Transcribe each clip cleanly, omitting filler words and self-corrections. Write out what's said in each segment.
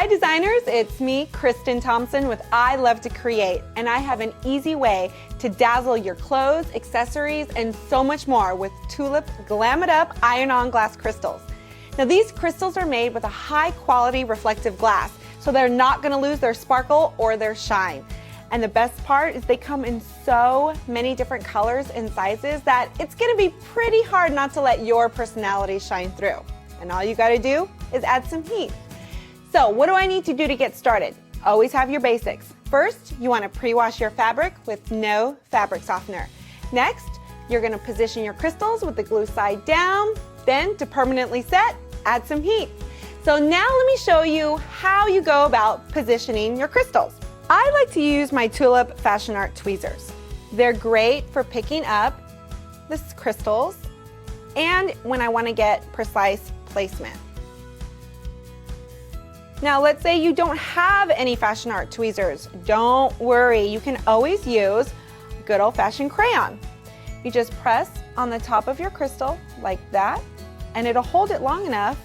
designers, it's me, Kristen Thompson with I Love to Create, and I have an easy way to dazzle your clothes, accessories, and so much more with Tulip Glam It Up iron-on glass crystals. Now these crystals are made with a high quality reflective glass, so they're not going to lose their sparkle or their shine. And the best part is they come in so many different colors and sizes that it's going to be pretty hard not to let your personality shine through. And all you got to do is add some heat. So what do I need to do to get started? Always have your basics. First, you want to pre-wash your fabric with no fabric softener. Next, you're going to position your crystals with the glue side down. Then, to permanently set, add some heat. So now let me show you how you go about positioning your crystals. I like to use my Tulip Fashion Art tweezers. They're great for picking up the crystals and when I want to get precise placement. Now let's say you don't have any Fashion Art tweezers. Don't worry, you can always use good old-fashioned crayon. You just press on the top of your crystal like that, and it'll hold it long enough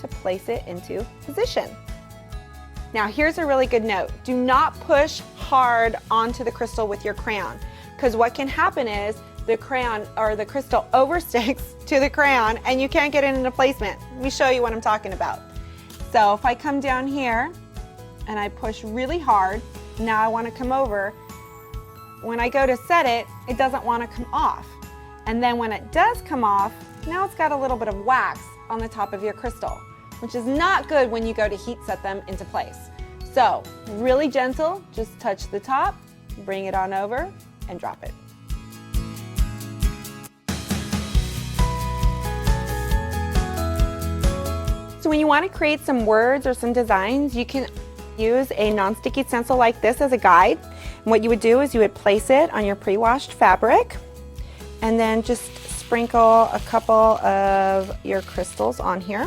to place it into position. Now here's a really good note. Do not push hard onto the crystal with your crayon, because what can happen is the crayon or the crystal oversticks to the crayon and you can't get it into placement. Let me show you what I'm talking about. So if I come down here and I push really hard, now I want to come over. When I go to set it, it doesn't want to come off. And then when it does come off, now it's got a little bit of wax on the top of your crystal, which is not good when you go to heat set them into place. So really gentle, just touch the top, bring it on over and drop it. So when you want to create some words or some designs, you can use a non-sticky stencil like this as a guide. And what you would do is you would place it on your pre-washed fabric and then just sprinkle a couple of your crystals on here.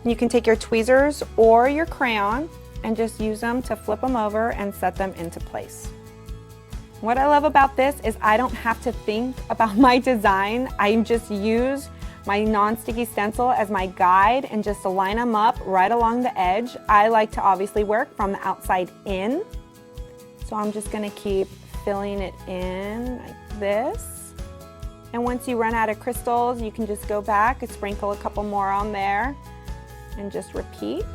And you can take your tweezers or your crayon and just use them to flip them over and set them into place. What I love about this is I don't have to think about my design. I just use my non-sticky stencil as my guide and just to line them up right along the edge. I like to obviously work from the outside in. So I'm just gonna keep filling it in like this. And once you run out of crystals, you can just go back and sprinkle a couple more on there and just repeat.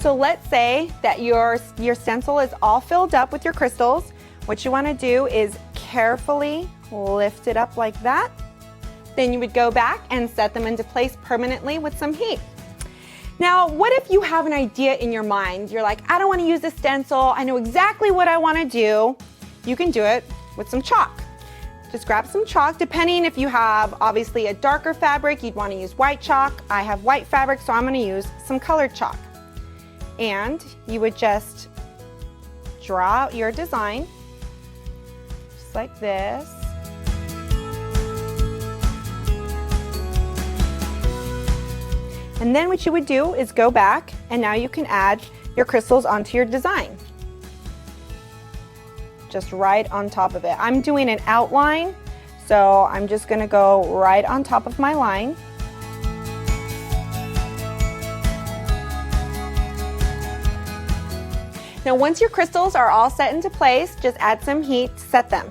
So let's say that your stencil is all filled up with your crystals. What you want to do is carefully lift it up like that. Then you would go back and set them into place permanently with some heat. Now, what if you have an idea in your mind? You're like, I don't want to use a stencil. I know exactly what I want to do. You can do it with some chalk. Just grab some chalk, depending if you have obviously a darker fabric, you'd want to use white chalk. I have white fabric, so I'm going to use some colored chalk. And you would just draw out your design, just like this. And then what you would do is go back and now you can add your crystals onto your design. Just right on top of it. I'm doing an outline, so I'm just gonna go right on top of my line. Now once your crystals are all set into place, just add some heat to set them.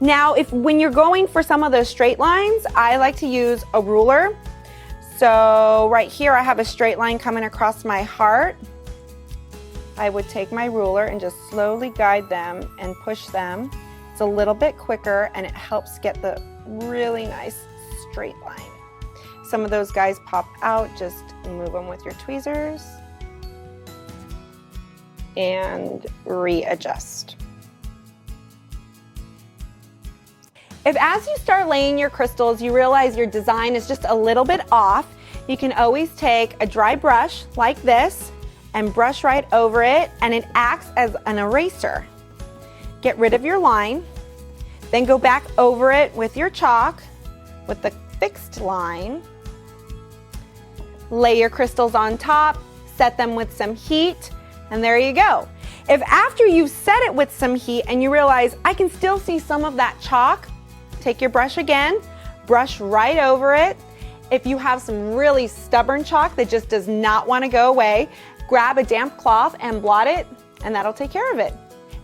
Now when you're going for some of those straight lines, I like to use a ruler. So right here I have a straight line coming across my heart. I would take my ruler and just slowly guide them and push them. It's a little bit quicker and it helps get the really nice straight line. Some of those guys pop out, just move them with your tweezers and readjust. If as you start laying your crystals, you realize your design is just a little bit off, you can always take a dry brush like this and brush right over it, and it acts as an eraser. Get rid of your line, then go back over it with your chalk with the fixed line. Lay your crystals on top, set them with some heat, and there you go. If after you've set it with some heat and you realize I can still see some of that chalk, take your brush again, brush right over it, If you have some really stubborn chalk that just does not want to go away, grab a damp cloth and blot it, and that'll take care of it.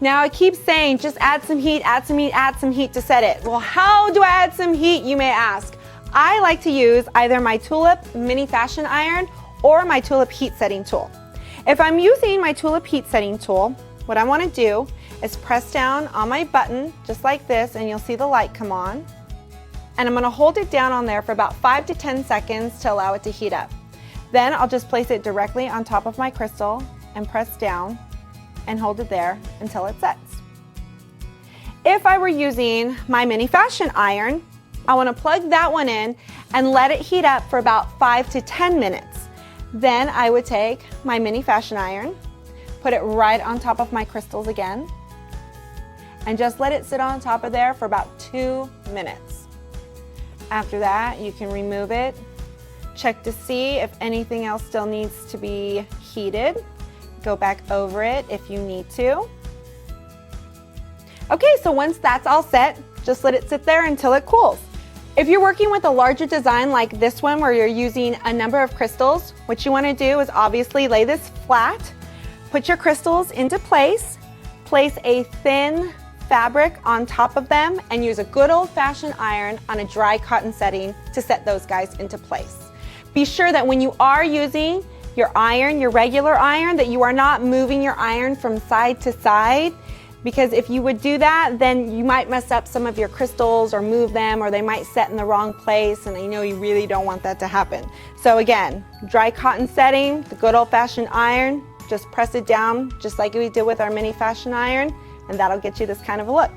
Now I keep saying just add some heat, add some heat, add some heat to set it. Well, how do I add some heat, you may ask? I like to use either my Tulip mini fashion iron or my Tulip heat setting tool. If I'm using my Tulip heat setting tool, what I want to do is press down on my button just like this, and you'll see the light come on. And I'm going to hold it down on there for about 5 to 10 seconds to allow it to heat up. Then I'll just place it directly on top of my crystal and press down and hold it there until it sets. If I were using my mini fashion iron, I want to plug that one in and let it heat up for about 5 to 10 minutes. Then I would take my mini fashion iron, put it right on top of my crystals again, and just let it sit on top of there for about 2 minutes. After that, you can remove it, check to see if anything else still needs to be heated. Go back over it if you need to. Okay, so once that's all set, just let it sit there until it cools. If you're working with a larger design like this one where you're using a number of crystals, what you want to do is obviously lay this flat, put your crystals into place a thin fabric on top of them, and use a good old-fashioned iron on a dry cotton setting to set those guys into place. Be sure that when you are using your iron, your regular iron, that you are not moving your iron from side to side, because if you would do that, then you might mess up some of your crystals or move them, or they might set in the wrong place, and I know you really don't want that to happen. So again, dry cotton setting, the good old-fashioned iron, just press it down just like we did with our mini fashion iron, and that'll get you this kind of a look.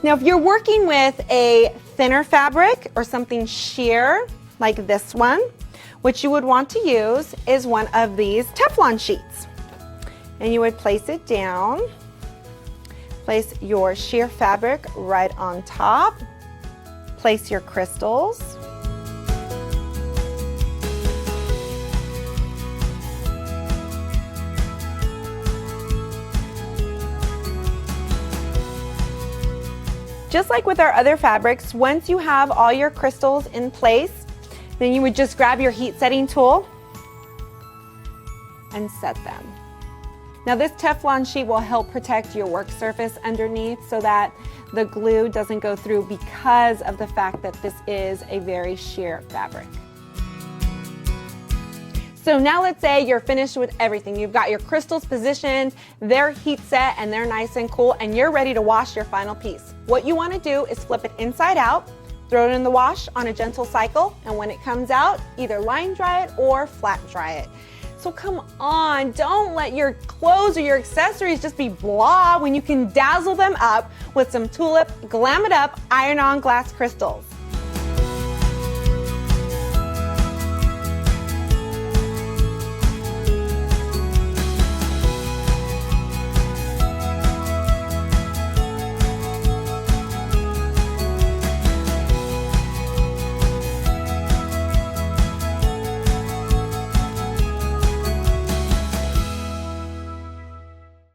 Now if you're working with a thinner fabric or something sheer like this one, what you would want to use is one of these Teflon sheets. And you would place it down, place your sheer fabric right on top, place your crystals, just like with our other fabrics, once you have all your crystals in place, then you would just grab your heat setting tool and set them. Now this Teflon sheet will help protect your work surface underneath so that the glue doesn't go through because of the fact that this is a very sheer fabric. So now let's say you're finished with everything. You've got your crystals positioned, they're heat set, and they're nice and cool, and you're ready to wash your final piece. What you want to do is flip it inside out, throw it in the wash on a gentle cycle, and when it comes out, either line dry it or flat dry it. So come on, don't let your clothes or your accessories just be blah when you can dazzle them up with some Tulip Glam It Up iron-on glass crystals.